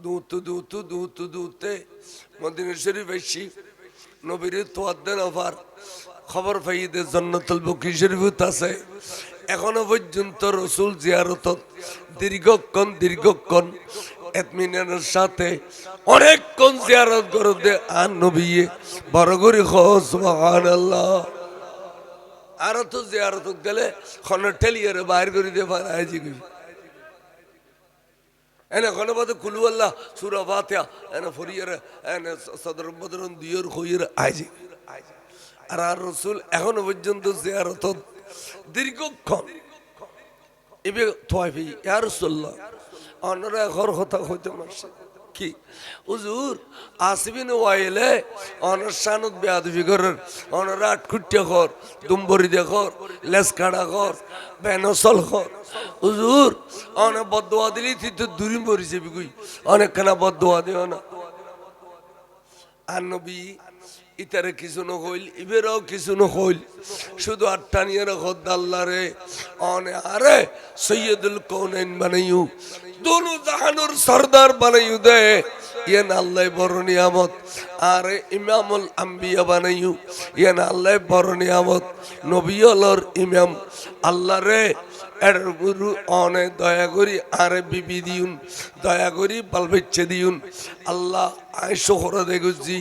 দূতে Medina শরীফ AC নবীর তোয়াদ্দেন offer খবর পাইতে জান্নাতুল বকি শরীফত আছে। এখনো পর্যন্ত রসুল জিয়ারত দীর্ঘক্ষণ এতমিনানের সাথে অনেকক্ষণ জিয়ারত করতে আর নবী বড় করে সুবহানাল্লাহ। আর তো জিয়ারত গেলে খন ঠেলিয়ে বাইর করে দিয়ে পারাইজি এনে কোনো বাদে কুলু আল্লাহ সূরা ফাতিহা এনে ফরিয়ার এনে সদর বদরন দিয়র খইর আইজি। আর রাসূল এখনো পর্যন্ত জিয়ারত দীর্ঘক্ষণ ইবে তোয়াফি ইয়া রাসূলুল্লাহ অনরা ঘর কথা হইতে মারছে কি হুজুর আসবিন ওয়াইলে অনশানত বেয়াদবি করেন অনরা আটকুটিয়া কর দুম্বরি দেখর লেস কাড়া কর বেনসল কর হুজুর অনে বদদোয়া দিলি তুই তো দূরি মরিছে বিগুই অনেকখানা বদদোয়া দিও না। আর নবী ইতারে কিছু নহইল ইবেরাও কিছু নহইল শুধু আটটা নিয়ে রাখো আল্লাহ রে অনে আরে সৈয়দুল কৌনাইন বানাইও দোনো জাহানুর সরদার বানাইও দে ইয়েন আল্লাহ বড় নিয়ামত। আরে ইমামুল আম্বিয়া বানাইও ইয়েন আল্লাহ বড় নিয়ামত। নবী হলর ইমাম আল্লাহ রে এর গুরু অনে দয়া করি আরে বিবি দিউন দয়া করি বালবেচ্ছে দিউন আল্লাহ আয় শহরে দেখছি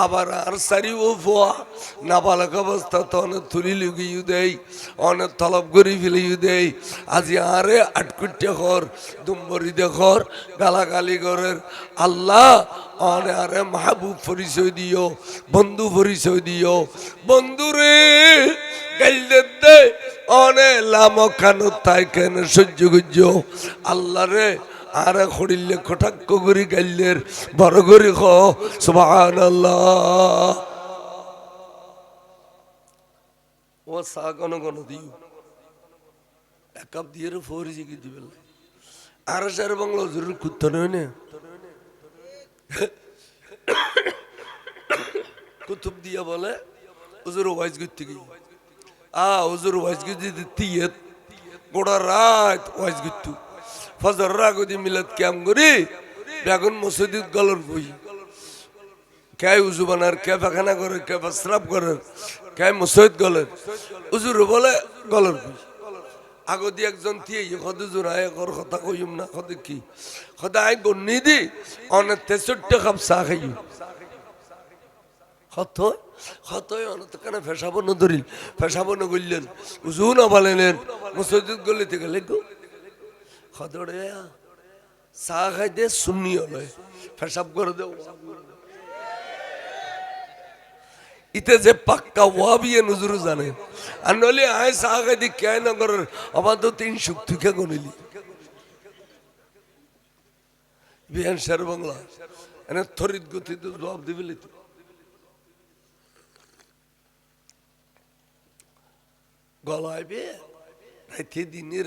আবার আর সারি ও ফোয়া নাবালক অবস্থা তো অনেক তুলি লুগিয়ে দেয় অনেক তলব করি ফেলিয়ে দেয় আজি আরে আটকুটে ঘর দুম্বরি দেখর গালাগালি ঘরের আল্লাহ অনে আরে মাহবুব পরিচয় দিও বন্ধু পরিচয় দিও বন্ধুরে গাইলের দে অনে লাম খানো তাই কেন সহ্য করছ আল্লাহ রে আরে খড়িলে কটাক্ষ করি গাইলের বড় করি খ সুবহানাল্লাহ। ও সা গণ গণ দিও এক কাপ দিয়ে ফোরি জিগি দিবে আর সার বাংলা জরুর কুত্তা নয় না কুতুব দিয়া বলে হুজুর ওয়াইজ করতে গিয়ে হুজুর ওয়াইজ করতে দিতে গোড়া রাত ওয়াইজ করতো ফজর রাগদি মিলাদ ক্যাম করি বেগুন মসজিদ গলর বই কে উজু বানার কে পাখানা করে কে প্রস্রাব করে কে মসজিদ গলের হুজুর বলে গলর বই আগদি একজন থিয়ে কত জোড়ায় কর কথা কইম না কত কি কথা আই গন্নি দি অনেক 63 কাপ চা খাইম কত কত অনেক কানে ফেসাবো না ধরিল ফেসাবো না গইলেন উজু না বালেলেন মসজিদ গলিতে গেলে গো খদড়ে চা খাই দে সুন্নি হলে ফেসাব করে দেও ইতে যে পাক্কা ওয়াবিয়ে নজর জানে আর নলে আয় চা খাই দি কে না করার আমার তো 3 সুখ তুকে গনিলি বিহান শের বাংলা এনে থরিত গতি তো জবাব দিবিলি তো গলায় বে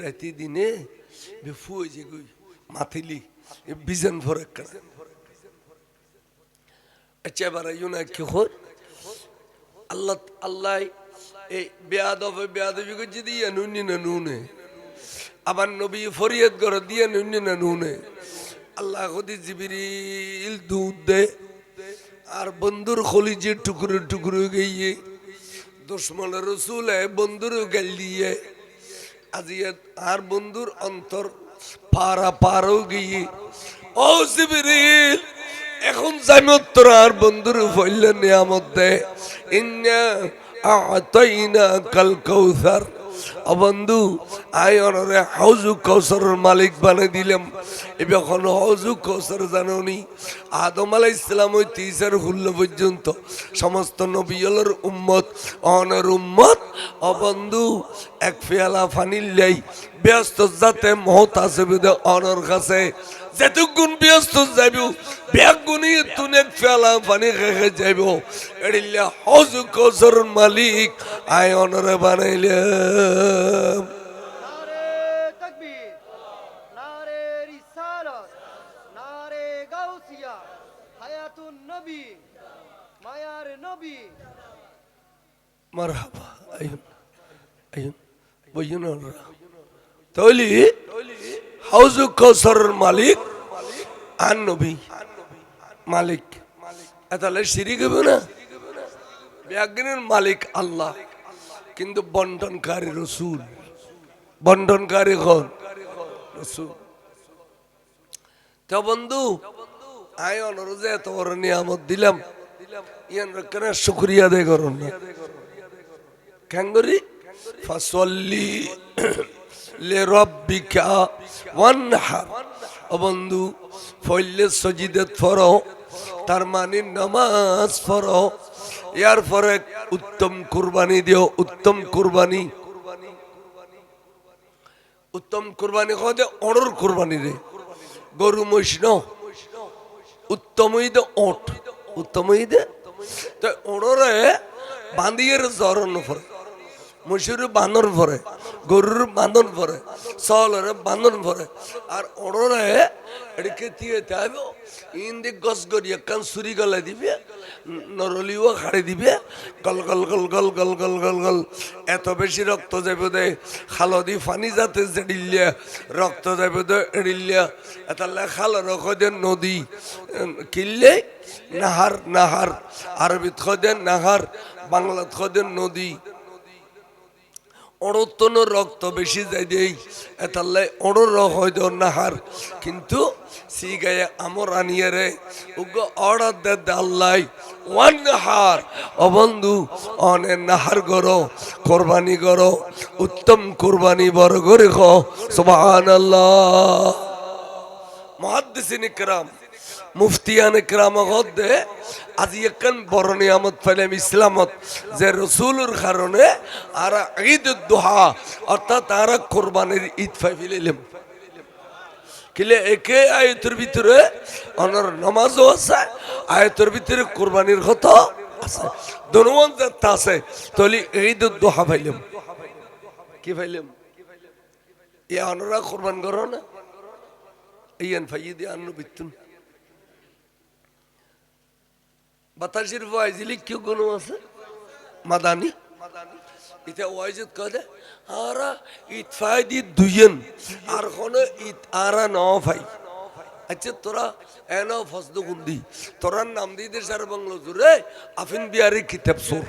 রাতে দিনে বেফু হয়েছে গই মাথিলি বিজন ফরক করে আচ্ছা বারা ইউনা কি খোর আল্লাহ আল্লাহ এই বেয়াদবি করছে দিয়ে নুনি না নুনে আবার নবী ফরিয়াদ করে দিয়ে নুনি না নুনে আল্লাহ কদি জিবরিল দুধ দে আর বন্ধুর খলিজে টুকরো টুকরো গিয়ে দুশ্মন রসুল বন্ধুর গেল দিয়ে আজি আর বন্ধুর অন্তর পারও গিয়ে ও জিবরিল এখন জামত্তর আর বন্ধুর ফইলে নিয়ামত দে ইন্না আতাইনা কাল কাউসার ও বন্ধু আই অনরে হাউজু কাউসারের মালিক বানাই দিলাম এবে এখন হাউজু কাউসার জানোনি আদম আলাইহিস সালাম হইতে ঈসার হুল্ল পর্যন্ত সমস্ত নবীদের উম্মত অনর উম্মত ও বন্ধু এক পেয়ালা পানি লাই ব্যস্ত যাতে মহৎ আছে বিদে অনর কাছে যেতগুণ ব্যস্ত যাইব বেগুনি তুই এক পেয়ালা পানি খেয়ে যাইব এড়িলে হাউজু কাউসারের মালিক আই অনরে বানাইলাম। মারহাবা আইন আইন বইন তৈলি হাউজু কাউসারের মালিক আর নবী মালিক, তাহলে শিরিক হবে না? ব্যাজ্ঞানের মালিক আল্লাহ, কিন্তু বন্টনকারী রসুল, বন্টনকারী হন রসুল। তো বন্ধু, আয় অনুরোধে এত বড় নিয়ামত দিলাম, ইয়ান কেন শুক্রিয়া আদায় করুন না? কেন করি? ফাসল্লি লিরাব্বিকা ওয়ানহার। ও বন্ধু, ফইলে সজিদত ফরো, তার মানে নামাজ পড়ো, এর পরে উত্তম কুরবানি দিও। উত্তম কুরবানি, উত্তম কুরবানি কদে অড়র কুরবানি রে, গরু মহিষ ন, উত্তম ঈদে ওট, উত্তম ঈদে তো ওড়রে বান্দিয়ের জরন পরে, মহিষের বাঁধন পরে, গরুর বাঁধন পরে, চলরে বাঁধন পরে, আর ওড়রে এদিকে দিয়ে তাইব ইন্দি গছ গড়িয়ে কান চুরি গলায় দিবে, নরলিও খাড়ি দিবে, গল গল গল গল গল গল গল গল, এত বেশি রক্ত যাবে দে, খালদি ফানি যাতে জেডিল্লা রক্ত যাবে দে এডিল্লা, এতাল্লা খাল রকদের নদী কিনলে নাহার, নাহার আরবিত খদের নাহার, বাংলাত খদের নদী। অড়তন রক্ত বেশি যাই দেই, এতাল্লাই অড়র হয়তো নাহার, কিন্তু সি গায়ে আমর আনিয়ে রে উগো অর্ডার দে আল্লাহ ওয়ান নাহার। ও বন্ধু, অনে নাহার করো, কোরবানি করো, উত্তম কোরবানি বড় করে খো, সুবহানাল্লাহ। মুহাদ্দিসিন ইকরাম, মুফতিয়ান ইকরাম গদে আজি একখান বড় নিয়ামত পাইলাম ইসলামত, যে রসুলের কারণে আর ঈদ দুহা অর্থাৎ আর কোরবানির ঈদ পাই ফেলিলাম। কিলে একে আয়তের ভিতরে অনার নামাজও আছে, আয়তের ভিতরে কোরবানির কথা আছে, দনুয়ান যাত্রা আছে, তাহলে ঈদ দুহা পাইলাম। কি পাইলাম? এ অনরা কোরবান করো না, ইয়ান ফাইয়ে দিয়ে আন্ন বিতুন বাতাসের ওয়াইজিলি কি গুণ আছে মাদানি, এটা ওয়াইজত কদে আরা ইতফাই দি দুইন আর কোন ইত আরা ন ভাই। আচ্ছা তোরা এনো ফসদ গুন্দি তোরার নাম দিয়ে দে সার বাংলো জুড়ে আফিন বিহারি কিতাব সুর,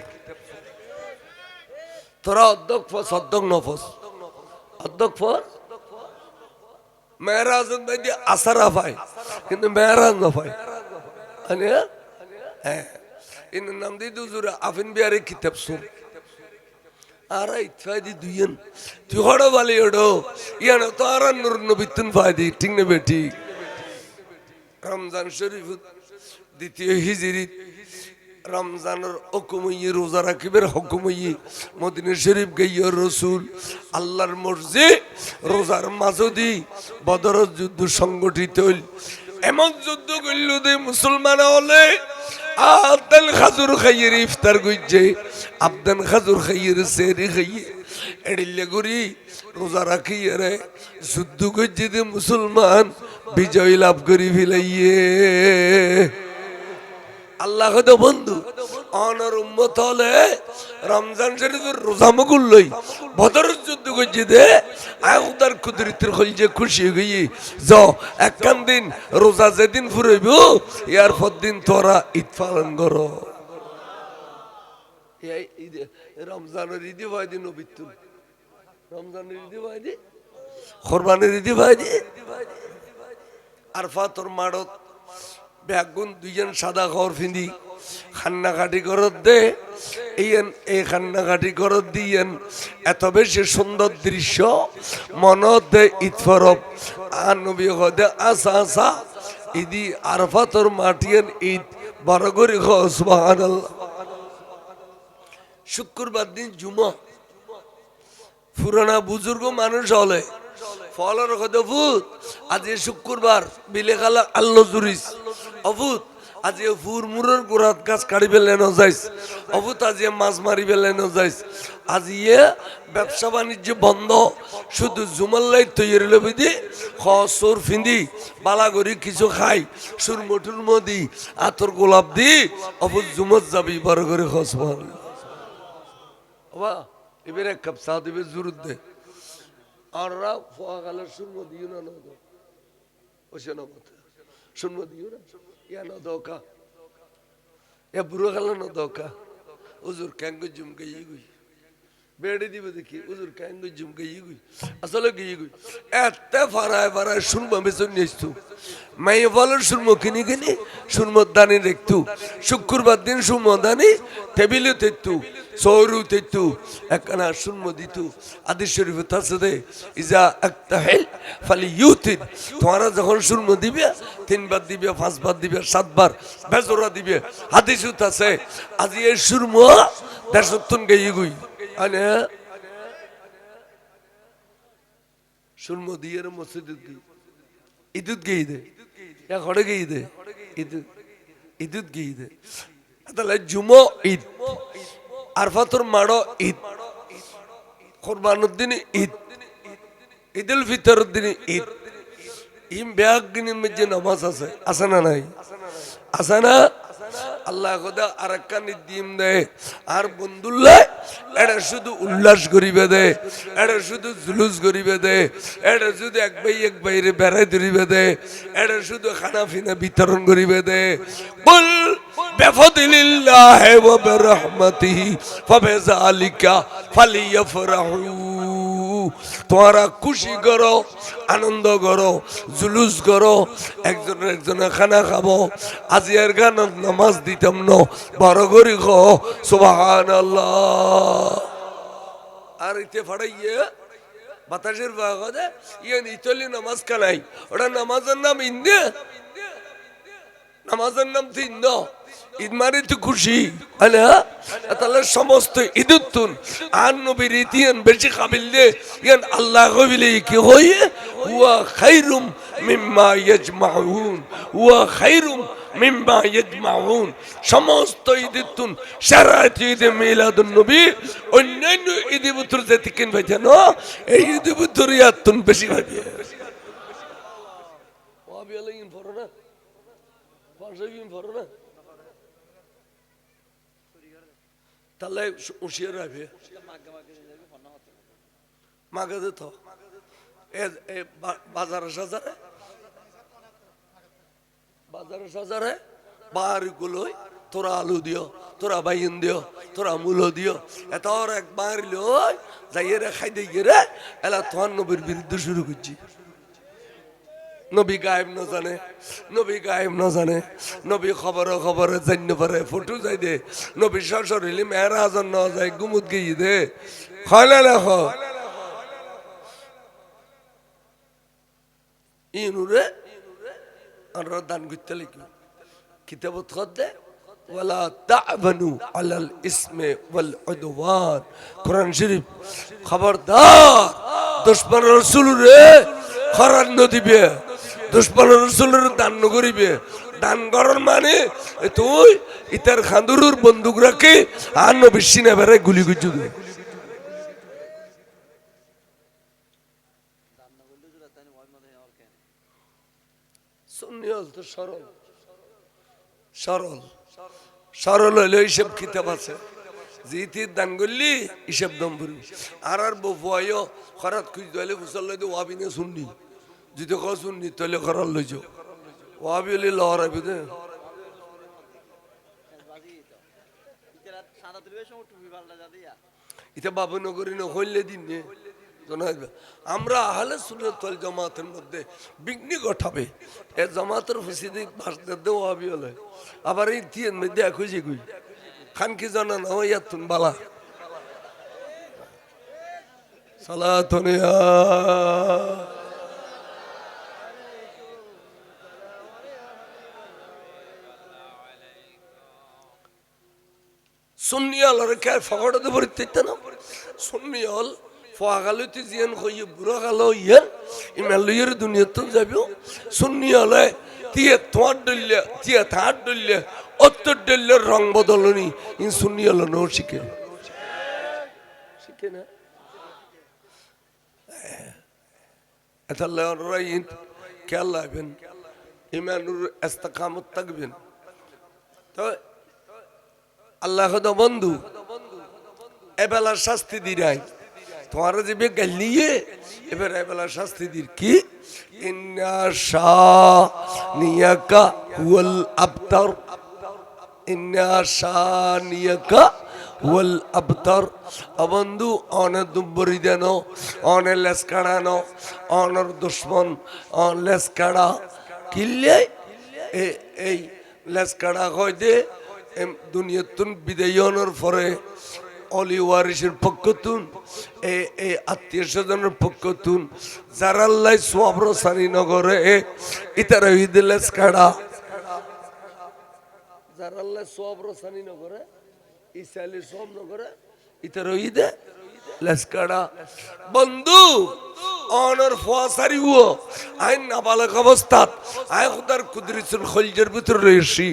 তোরা অধ্যক্ষ ফস অধ্যক্ষ নফস, অধ্যক্ষ ফস মেহরাজ ভাই দিয়ে আসারা ভাই, কিন্তু মেহরাজ ন ভাই হ্যাঁ, ইন নাম দিয়ে দুজুরা আফিন বিহারি কিতাব সুর আর ইতফাইদি দুইন তুই হড়ো বালি ওড়ো ইয়ানো তো আর নূর নবিতুন ফায়দি, ঠিক না বেটি? রমজান শরীফ দ্বিতীয় হিজরিত রমজানের হুকুমই রোজা রাখিবের হুকুমই মদিনা শরীফ গাইয়া রসুল আল্লাহর মর্জি রোজার মাঝদি বদরের যুদ্ধ সংগঠিত হইল। এমন যুদ্ধ করল যে মুসলমান হলে আবদান খাজুর খাইয়ে ইফতার করছে, আবদান খাজুর খাইয়ে সেরি খাইয়ে এড়িলে করি রোজা রাখিয়ে রে যুদ্ধ করছে যে মুসলমান বিজয় লাভ করি ফেলাইয়ে। আল্লাহ তো বন্ধু অনর উম্মত হলে রমজান শরীফের রোজা মগুল লই বদরের যুদ্ধ করছে দে আয়তার কুদরতের হল যে খুশি হয়ে যাও একখান দিন রোজা যেদিন ফুরাইব ইয়ার পর দিন তোরা ঈদ পালন করো। রমজানের ঈদি ভাই দিন নবিতুন, রমজানের ঈদি ভাই দি কোরবানির ঈদি ভাই দি আর ফাতর মাড়ত ব্যাগুন দুইজন সাদা ঘর ফিন্দি খান্নাকাটি করত দে ইয়েন এই খান্নাকাটি করত দিয়েন এত বেশি সুন্দর দৃশ্য মনত দে ঈদ ফরব আর নবী হদে আসা আসা ঈদি আরফাতর মাটিয়েন ঈদ বড় করে সুবহানাল্লাহ। শুক্রবার দিন জুমা পুরানা বুজুর্গ মানুষ হলে ফলর কথা ভূত আজ শুক্রবার বিলে খালা আল্লো জুরিস অভূত আজ ফুর মুরের গোড়াত গাছ কাটি পেলেন যাইস অভূত আজ মাছ মারি পেলেন যাইস আজ ব্যবসা বাণিজ্য বন্ধ শুধু জুমাল্লাই তৈরি লবি দি খসর ফিন্দি বালাগরি কিছু খাই সুর মটুর মদি আতর গোলাপ দি অভূত জুমত যাবি বড় করে খস বাবা এবার এক কাপ চা দিবে জুরুদ দে আর ফোয়াগালের সুর মদি না ওসে না শুনবো দিও না ইয়া ন দোকা এ বুড়ো খালা ন দোকা হুজুর ক্যাঙ্গ জুমকে ইগুই বেড়ে দিবে দেখি হুজুর ক্যাঙ্গ জুমকে ইগুই আসলে কি ইগুই এত ফারায় শুনবো আমি শুনে আসতু মাই বলার শুনবো কিনি কিনি শুনবো দানি দেখতু শুক্রবার দিন শুনবো দানি টেবিলে তেতু সৌরু তেতু একখানা শুনবো দিতু আদি শরীফ তাসদে ইজা আক্তাহিল ফালি ইউতিদ তোমরা যখন শুনবো দিবে 3 বার দিবে 5 বার দিবে 7 বার বেজরা দিবে হাদিস আছে আজি এই শুনবো দেশতুন গইগুই আনে শুনবো দিয়ে মসজিদে দি ইদুত গই দে ইয়া ঘরে গই দে ইদুত গই দে তাহলে জুমো ঈদ আরফাতুর মাড়ো ঈদ কুরবানুর দিন ঈদ ঈদুল ফিতরের দিন ঈদ ইম ব্যাগ দিনের মধ্যে নামাজ আছে আছে না নাই আছে না আল্লাহ খোদা আরেকটা নিদিম দেয় আর বন্ধুল্লাহ এটা শুধু উল্লাস করিবে দে এটা শুধু জুলুস করিবে দে এটা শুধু এক বাইরে বেড়াই ধরিবে দে এটা শুধু খানা ফিনা বিতরণ করিবে দে বল বিফাদিলিল্লাহি ওয়া বিরহমাতিহি ফাবিযালিকা ফালিয়াফরাহু তোমরা খুশি করো আনন্দ করো জুলুস করো একজনে খানা খাবো আজি আর গান নামাজ দিতাম ন বড় করি খো সুবহানাল্লাহ আর ইতে ফাড়াইয়ে বাতাসের বাগদে ইয়ান ইতলি নামাজ কালাই ওটা নামাজের নাম ইন্দে নামাজের নাম তিন ঈদ মানে তো খুশি আলা তাহলে সমস্ত ঈদুতুন আর নবীর ইতিয়ান বেশি কাবিল দে ইয়ান আল্লাহ কবিলে কি হয়ে হুয়া খায়রুম মিম্মা ইয়াজমাউন হুয়া খায়রুম মিম্মা ইয়াজমাউন সমস্ত ঈদুতুন সারা ঈদে মিলাদুন নবী অন্যান্য ঈদ বুতর যে তিকিন ভাইজান এই ঈদ বুতর ইয়াতুন বেশি ভাবি ওয়াবি আলাইন ফরনা ফারজাইন ফরনা তাহলে উশিয়ার রাখবে মাগে দিত বাজারে বাড়ি গুলো তোরা আলু দিও তোরা বাইন দিও তোরা মূলো দিও এত এক বাড়িল যাইয়ে রে খাই দিয়ে রে এলা তোমার নবীর বিরুদ্ধে শুরু করছি নবী গায়েব না জানে নবী গায়েব না জানে নবী খবরে জানতে পারে ফটো যাই দে নবী সরসর হইলে মেয়েরা আজন না যায় গুমুত গিয়ে দে হয় না লেখ ইনুরে আমরা দান করতে লিখি কিতাবত খদ্দে ওয়ালা তা'বানু আলাল ইসমে ওয়াল উদওয়ান কোরআন শরীফ খবরদার দুশমন রাসূল রে খরান নদিবে দুশমন রাসূলের দান করিবে দান করার মানে তুই ইতার খান্দুরুর বন্দুক রাখে আর নবী সিনা বেরে গুলি গুজু দে সুন্নিয়ল তো সরল সরল সরল হইলে হিসেব কিতাব আছে জিতির দান করলি হিসেব দম ভরি আর বফুয়ায় খরাত খুঁজ দিলে ফুসল লই ওয়াবিনে শুননি যদি ক শুননি তাহলে খরাল লই যাও ওয়াবি হলে লহরাবি দে এটা বাবু নগরী হইলে দিন নে আমরা আহলে সুন্নাত ওয়াল জামাতের মধ্যে বিঘ্ন ঘটাবে এ জামাতের হুসিদি ভাষা দে ওয়াবি হলে আবার এই তিন মধ্যে খুঁজে কই খান কি জানা না ইয়াতুন বালা সালাতুন ইয়া সুন্নিয়াল আর কে ফগড় দে বরিতে না সুন্নিয়াল ফাগালতি জিয়ান কইয়ে বুড়া গালো ইয়ান ইমালয়ের দুনিয়াতে যাবিও সুন্নিয়ালে তিয়ে তোয়ার দল্লে তিয়ে থার দল্লে অত্তর দল্লের রং বদলনি ইন সুন্নিয়াল নো শিখে শিখে না আল্লাহ রাইন কে আল্লাহ বেন ইমানুর ইস্তিকামত থাকবেন তো আল্লাহ খোদা বন্ধু এবেলার শাস্তি দি নাই তোমার যে গালিয়ে এবার এবেলার শাস্তি দির কি ইন্না শানিয়াকা হুয়াল আবতার, ইন্না শানিয়াকা হুয়াল আবতার। বন্ধু অনে দুব্বরি দেন, অনে লেস কাড়ানো, অনর দুশ্মন অন লেস কাড়া কিনলে এই লেস কাড়া হয় দে দুনিয়াতুন বিদায় হওয়ার পরে অলি ওয়ারিসের পক্ষতুন এই আত্মীয় স্বজনের পক্ষতুন যারা আল্লাহ সোয়াবর সানি নগরে ইতারা ঈদে লেস কাড়া, যারা আল্লাহ সোয়াবর সানি নগরে ইসালি সব নগরে ইতারা ঈদে লেস কাড়া। বন্ধু অনর ফোয়াসারি হুও আইন নাবালক অবস্থাত আয় খুদার কুদরতুল খলজের ভিতর রয়েছি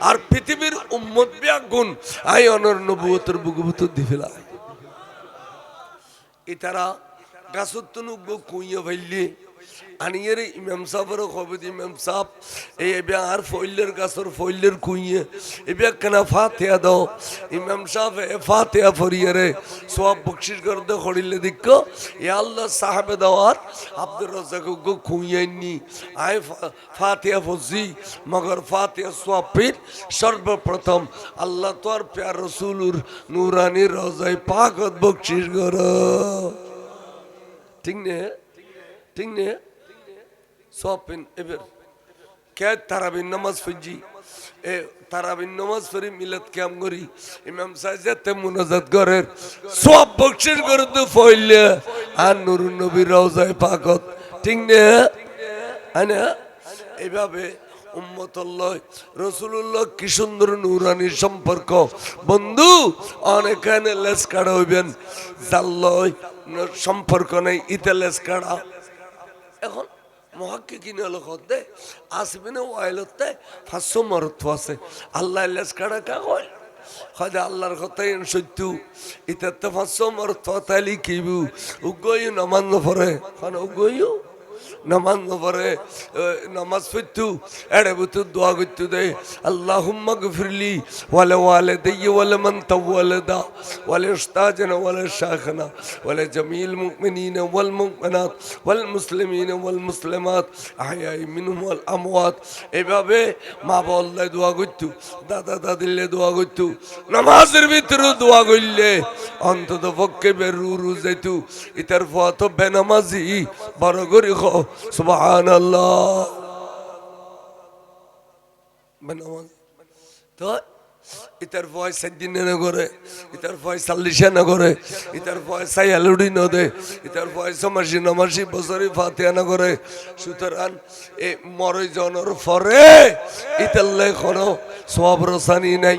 আর পৃথিবীর উম্মত ব্যাগুন আয় অনর নবুয়তের বুকুবুত দিফেলা ইতারা গাছুত্তুন কুইয়া ভাইলে আনিয়ের ইমাম সাহেবের খবর ইমাম সাহেব এই এবার আর ফইলের গাছর ফইলের কুইয়ে এবার কেনা ফাতেয়া দাও ইমাম সাহেব ফাতেয়া ফরিয়ারে সব বকশিস করতে খড়িলে দিক এ আল্লাহ সাহেবে দাওয়ার আব্দুর রাজ্জাক কুইয়াইনি আয় ফাতেয়া ফজি মগর ফাতেয়া সোয়াপির সর্বপ্রথম আল্লাহ তোর প্যার রসুলুর নুরানি রোজায় পাকত বকশিস কর, ঠিক নে ঠিক নে সপিন এবার কে তারাবিন নামাজ পড়ি এ তারাবিন নামাজ পড়ি মিলাদ কিয়াম করি ইমাম সাহেব মুনাজাত করেন সব বকশিস করে তো ফইলে আর নুরুন নবীর রওজায়ে পাকত, ঠিক না আনা এইভাবে উম্মতুল্লাহ রাসূলুল্লাহ কি সুন্দর নূরানি সম্পর্ক। বন্ধু অনেকখানে লেস কাড়া হইবেন জাল্লয় সম্পর্ক নেই ইতে লেস কাড়া। এখন মহাক্কিকিন হলো খদ্দে আসবিনে ওয়াইলতে 500 মরত্ব আছে আল্লাহ লেস কাড়া কা কয় হয়তো আল্লাহর কথাই সত্য ইতাতে 500 মরত্ব তাইলি কিবু উগই নামাজ পড়ে খান উগই নামাজ পড়ে নামাজ পড়তু এড়ে বুতু দোয়া করতু দে আল্লাহুম্মা গফিরলি ওয়ালা ওয়ালিদাইয়া ওয়ালা মান তাওয়ালাদা ওয়ালা উস্তাজনা ওয়ালা শাখনা ওয়ালা জামিল মুমিনিনা ওয়াল মুমিনাত ওয়াল মুসলিমিনা ওয়াল মুসলিমাত আহয়াই মিনহুম ওয়াল আমওয়াত। এভাবে মা বললে দোয়া করতু, দাদা দাদিলে দোয়া করতু, নামাজের ভিতরে দোয়া করলে অন্তত পক্ষে বেরু যাইতু। ইতার ফত বেনামাজি বড় করে সুবহানাল্লাহ বেনামাজ তো ইতার ভয় সেদিন না করে, ইতার ভয় 40 না করে, ইতার ভয় সাইয়ালুডি ন দে, ইতার ভয় সমাসি নমাসি বছরে ফাতিহা না করে। সুতরাং এ মরে জনের পরে ইতাল্লে কোনো সওয়াব রসানি নাই।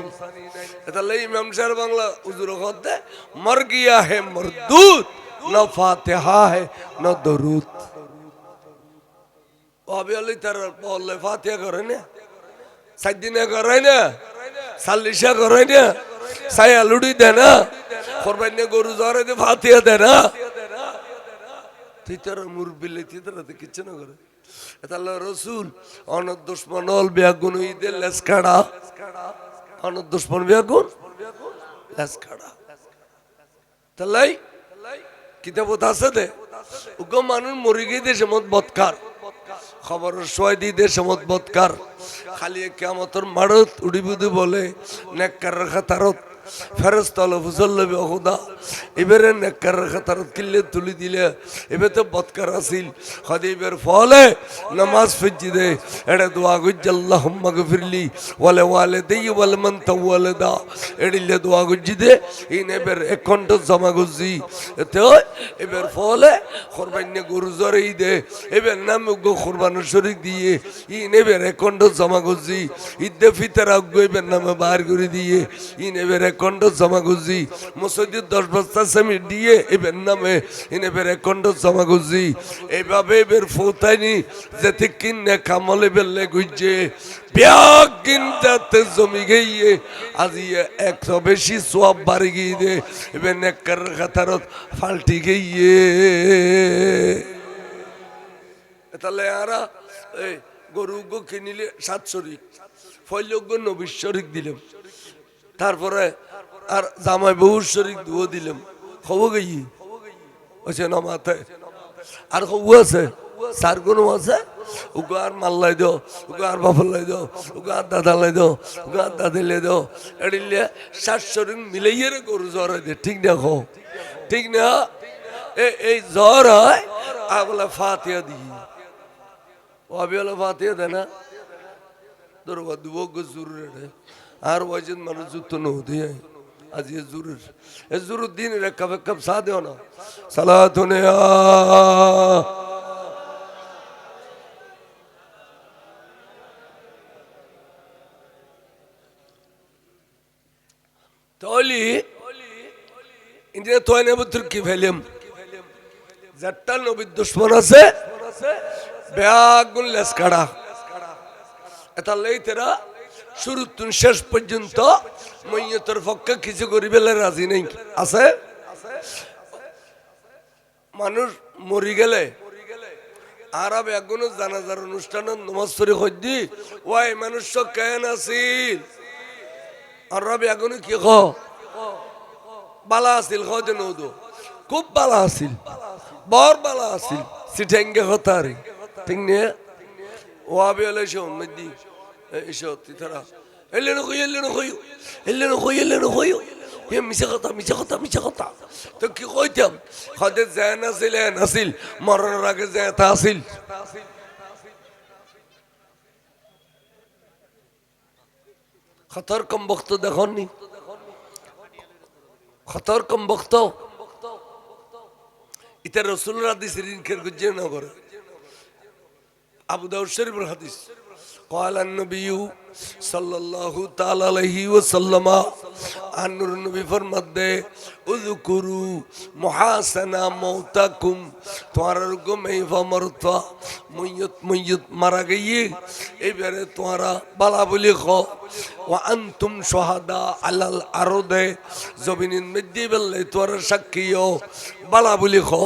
এতাল্লে ইমাম সাহেব বাংলা হুজুর কতে মর গিয়া হে মরদুদ না ফাতিহা হে না দরুদ। অবে আলি তার বললে ফাতিহা করে না, সাইদিনে করে না, 40 করে না, সাইয়ালুডি দে না, কোরবানি গরু জরে দে ফাতিহা দে না। তুই তোর মুরবিলে তুই তোর কিছু না করে। তাহলে রসুল অনর দুশ্মন অল বেগুন ঈদে লেস কাড়া, অনর দুশ্মন বেগুন লেস কাড়া। তাহলে কিতাবত আছে দে উগ মানুষ মরি গিয়ে দেশে মত বৎকার খবর সোয়াই দি দেশে মত বৎকার খালি কিয়ামতের মারত উড়িবুদি বলে নেককার খাতারত ফেরস্তাল ফুসল্লবি অহুদা এবারে নেককার খাতারত কিল্লে তুলি দিলে এবার তো বৎকার আসিল খদিবের ফলে নামাজ ফিজি দে এড়ে দোয়া গুজ আল্লাহুম্মা গফিরলি ওয়ালা ওয়ালিদাইয়া ওয়াল মান তাওয়ালাদা এড়িলে দোয়া গুজি দে ইন এবার এক ঘন্টা জমা গুজি এতে এবার ফলে কুরবানি গরু জরে দে এবার নাম গো কুরবানি শরীক দিয়ে ইন এবার এক ঘন্টা জমা গুজি ঈদ ফিতরা গো এবার নামে বার করে দিয়ে ইন এবার কন্ড জমা গুজি মসজিদ 10 বস্তা সেমি দিয়ে এবার নামে ইন এবার কন্ড জমা গুজি। এইভাবে এবার ফৌতাইনি যেতে কিনে কামলে বেললে গুজে ব্যাগ কিনতে জমি গিয়ে আজিয়ে 100 বেশি সওয়াব বাড়ি গিয়ে দে এবার নেককার খাতারত ফাল্টি গিয়ে। তাহলে আরা এই গরু গো কিনিলে 7 শরিক ফইল গো 90 শরিক দিলাম, তারপরে আর জামাই বহুর শরিক দুও দিলাম, খবর গেই আছে না মাথায় আর খবর আছে সার কোনো আছে ওকে আর মাল্লাই দো, ওকে আর বাফল লাই দো, ওকে আর দাদা লাই দো, ওকে আর দাদি লাই দো, এড়িলে সাত শরীর মিলাইয়ে রে গরু জ্বর হয় ঠিক না খো ঠিক না এই জ্বর হয় আর বলে ফাতিয়া দিই ও আবি বলে ফাতিয়া দেয় না ধরো দুবক জরুরি আর ওয়াজিদ মানুষ যুক্ত নদী আজ ये जरूर ये जरूर दिन रे कब साथ हो ना सलातुन या तोली इंडिया तो है बुत्र की फिल्म जट्टल नबी दुश्मन से बेआगुन लेस्कड़ा এতালেই তেরা শুরু তুন শেষ পর্যন্ত মইয়তের পক্ষে কিছু করিবেলে রাজি নেই আছে মানুষ মরি গেলে আরব এগুনো জানাজার অনুষ্ঠানে নমাজ পড়ি হইদি ওই মানুষ কেন আছিল আরব এগুনো কি খ বালা আছিল খদে নদো খুব বালা আছিল বড় বালা আছিল সিটেঙ্গে হতারি ঠিক নিয়ে ও আবি আলাইহি উম্মদি এসো তিতারা এলেন কই এ মিছা কথা তো কি কইতাম খদে যায় নাছিল মরণের আগে যায় তা আছিল খতর কম বক্ত দেখনি খতর কম বক্ত ইতা রাসূলুল্লাহ হাদিস রিনকের গুজে না করে আবু দাউদ শরীফের হাদিস قال النبي صلى الله تعالى عليه وسلم عن النبي फरमाते اذكروا محاسن موتكم तुम्हारा रुको मैं फमरता मय्यत मारा गई ए बारे तुम्हारा बाला बोली खो व अंतुम शुहदा अलल अर्द जमीन में दिबल तुम्हारा साक्षीओ बाला बोली खो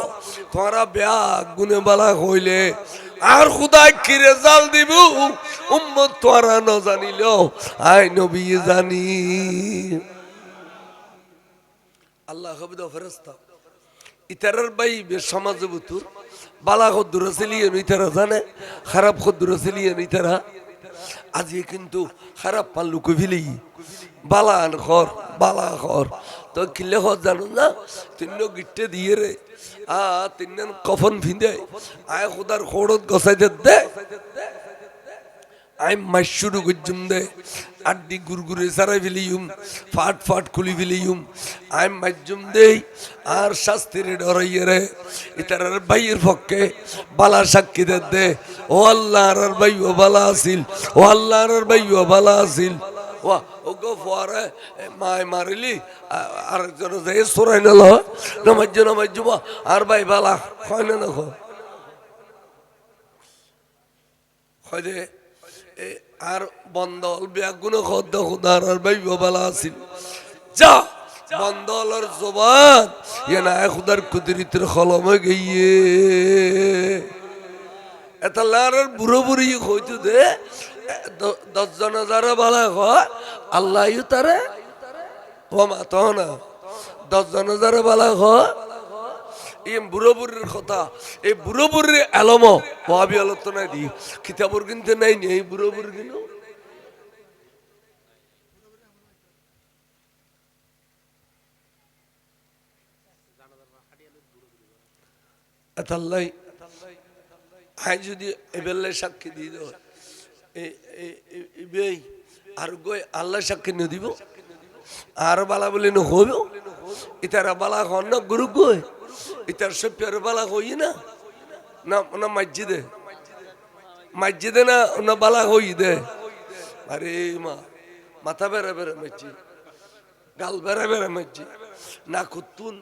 तुम्हारा ब्याह गुने बाला होइले আর খুদাই কি রেজাল্ট দিব উম্মত তোরা না জানিলো আই নবী জানি আল্লাহ হবে দো ফেরেশতা ইতারার ভাই বে সমাজ বুতুর বালা খদ্দুর আসলিয়ে ইতারা জানে খারাপ খদ্দুর আসলিয়ে ইতারা আজি কিন্তু খারাপ পাল্লু কইলি বালা বালা খর তো কিলে খর জানো না তিন্ন গিট্টে দিয়ে রে তিন কফন ভিন্দে আয় খুদার খোড়ত গসাইতে দে আই মাশুরু গুজুম দে আড্ডি গুরগুরে সারাই ফেলিউম ফাট খুলি ফেলিউম আই মাজুম দে আর শাস্তির ডরাইয়ে রে ইতারার ভাইয়ের পক্ষে বালা সাক্ষী দে ও আল্লাহর ভাইও বালা আছিল ও আল্লাহর ভাইও বালা আছিল ওয়া ওগো ফোয়ারে মাই মারিলি আর জন যে সরাই নল নমাজ আর ভাই বালা হয় না খদে আর বন্দল ব্যাগুন খদ্দ খুদার আর ভাই বালা আছিল যা বন্দলর জবান ইয়া না খুদার কুদরতের কলমে গিয়ে এটা লার বুড়ো বুড়ি হইতো দে 10 জন যারা বালা হয় আল্লাহ তারে ও মাতো না 10 জন যারা বালা হয় এই বুড়ো বুড়ির কথা এই বুড়ো বুড়ির আলম ভাবি আলোচনা দি কিতাবর কিনতে নাই এই বুড়ো বুড়ি কিনো আল্লাহ আই যদি এবেলে সাক্ষী দিয়ে দাও আর গই আল্লাহ সাক্ষী নিয়ে দিব আর বালা বলে না হইব ইতারা বালা হন না গুরু গই ইতার সভ্যের বালা হই না না মসজিদে না বালা হই দে আরে মাথা বেড়া বেড়া মসজিদ গাল বেড়া বেড়া মসজিদ না কুতুন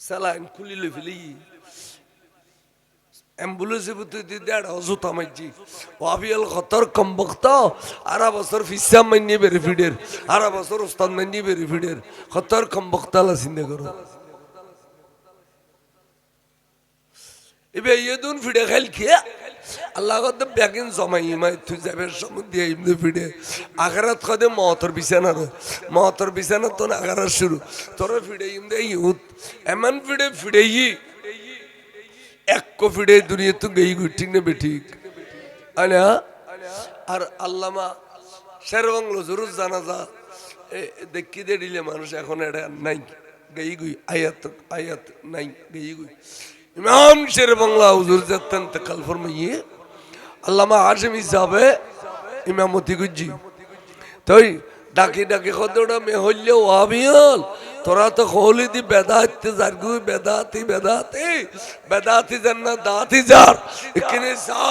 সালাইন খুলিলে ফেলি অ্যাম্বুলেন্সে বুঝতে দেড় অজুতা মাইজি ওয়াবিয়াল খতর কম বক্তা আরা বছর ফিসাম মাইনি বেরিফিডের আরা বছর ওস্তাদ মাইনি বেরিফিডের খতর কম বক্তা লা চিন্তা করো এবে ইয়েদুন ফিডে খাইল খেয়া আল্লাহ কদ ব্যাগিন জমাই মাই তুই যাবে সমুদ্র ইমনে ফিডে আখরাত কদে মহতর বিছানা তো আখরাত শুরু তোর ফিডে ইমদে ইউত এমন ফিডে এক কফিডে দুনিয়া তো গেই গুই ঠিক না বেঠিক আনা আর আল্লামা শেরবাংলো জরুর জানাজা দেখি দে দিলে মানুষ এখন এটা নাই গেই গুই আয়াত আয়াত নাই গেই গুই ইমাম শেরবাংলা হুজুর জাত্তান ইন্তেকাল ফরমাইয়ে আল্লামা হাশিমি সাহেবে ইমামতি গুজি তাই ডাকি ডাকি কতটা মে হইলে ওয়াবিয়াল তোরা তো খোলি দি বেদাতে জারগু বেদাতি বেদাতি বেদাতি জান্নাত দাতি জার এখানে সা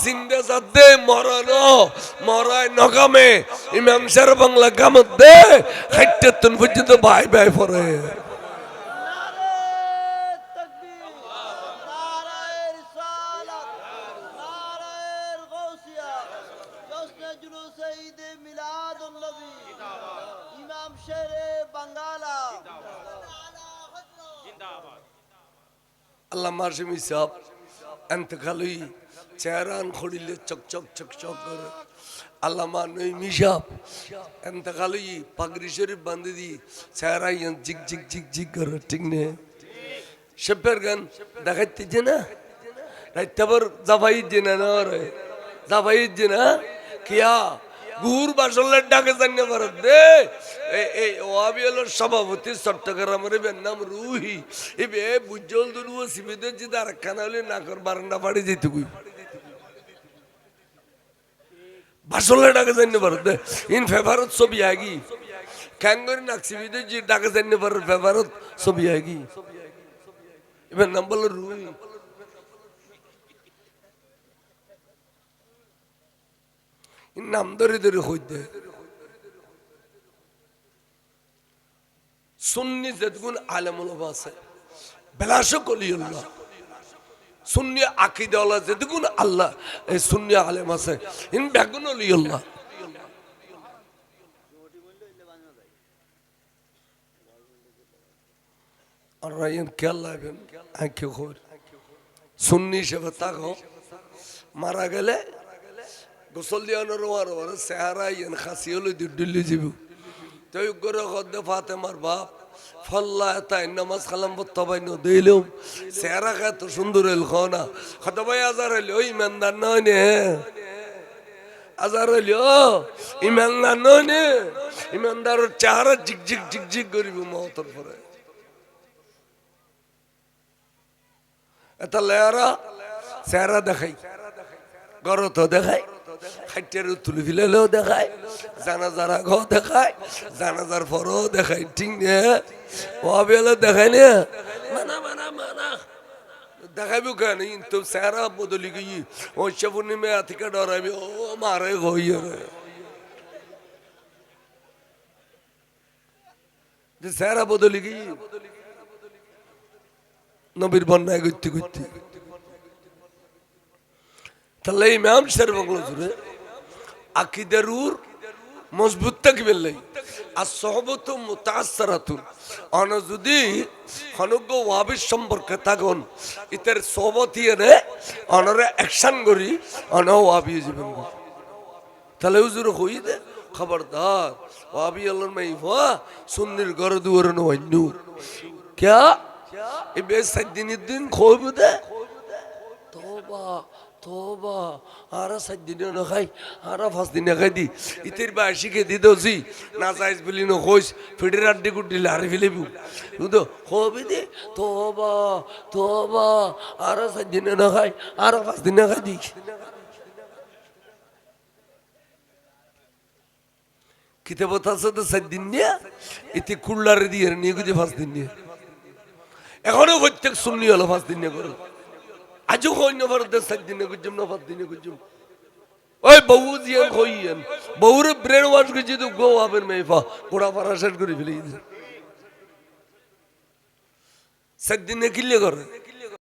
জিন্দা সাদে মরানো মরাই নগামে ইমাম শেরবাংলা গামত দে খাইতেন পর্যন্ত ভাই ভাই পড়ে আল্লামা হাশিমি সাহেব ইন্তেকালই চেহারান খড়িলে চকচক চকচক করে আল্লামা নঈমি সাহেব ইন্তেকালই পাগড়ি শরীফ বাঁধে দি চেহারা জিগ জিগ জিগ জিগ করে ঠিক নে শেফের গান দেখাইতেছে না রাইতাবার জাফাই জেনা না রে জাফাই জেনা কিয়া গুর বাসলের ডাকে জানিয়ে পারত দে এই ওয়াবিএলের সভাপতি চট্টগ্রামের নাম রুহি এবে বুজ্জল দুনুও সিবিদের যে আর খানা হলে নাকর বারান্দা বাড়ি যেতে গুই বাসলের ডাকে জানিয়ে পারত দে ইন ফেভারত ছবি আগি ক্যাঙ্গরি নাক সিবিদের যে ডাকে জানিয়ে পারত ফেভারত ছবি আগি এবার নাম বলল রুহি নাম ধরে ধরে হইতে সুন্নি যেগুন আলেমুল আছে বেলাশক অলিউল্লাহ সুন্নি আকীদাওয়ালা যেগুন আল্লাহ এই সুন্নি আলেম আছে ইন বেগুন অলিউল্লাহ আর রায়ন কে লাগেন আঁকে খোর সুন্নি হিসেবে তাকো মারা গেলে গোসল দিয়ানোর ওর চেহারা ইয়ান খাসি হলো দিল্লি যাব তাই করে খদ্দে ফাতেমার বাপ ফল্লা তাই নামাজ খালাম বত্তাবাই ন দিলাম চেহারা এত সুন্দর এল খানা খদ্দে ভাই আজার হইল ওই ইমানদার নয় নে আজার হইল ইমানদার নয় নে ইমানদারের চেহারা জিগ জিগ জিগ জিগ করিব মহতর পরে এটা লেয়ারা চেহারা দেখাই গরত দেখাই খাইটের তুলে ফিলেও দেখায় জানাজার আগেও দেখায় জানাজার পরও দেখায় ঠিক না ওয়াবিয়ালে দেখায় না মানা মানা মানা দেখাবো কেন কিন্তু চেহারা বদলি গই ওইসব পূর্ণিমা থেকে ডরাবি ও মারে গইয়ে যে চেহারা বদলি গই নবীর বন্যায় করতে করতে তাহলে ইমাম শেরবাংলা জুড়ে আকীদারুর মজবুত থাকবেন লাই আর সহবত মুতাআসসারাতুন অন যদি হনগ্য ওয়াবির সম্পর্কে থাকুন ইতার সহবতি এনে অনরে অ্যাকশন করি অন ওয়াবি জীবন তাহলে হুজুর হই দে খবরদার ওয়াবি আল্লাহর মাইফা সুন্নির ঘর দুয়ার নয়নু क्या ये बेसदिन दिन खोब दे तौबा तौबा आरा सदिन न खाई आरा फास दिन खाई दी इतर बाशी के दी दोसी ना साइज बिली न खोज फिडर अड्डी गुड्डी लारे फिले बु तो खोब दे तौबा तौबा आरा सदिन न खाई आरा फास दिन खाई दी किताब बतासा तो सदिन निया इतने कुल्लारे दिए नहीं कुछ फास दिन निया এখনো প্রত্যেক সুন্নি হলো 5 দিন করে আজও কইনো ভারতে 7 দিনে গুজম না 5 দিনে গুজম ওই বহু দিয়ে কইয়েন বহুরে ব্রেন ওয়াশ করে যদি গো আবের মেফা গোড়া পারাশাট করে ফেলে 7 দিনে কিলে করে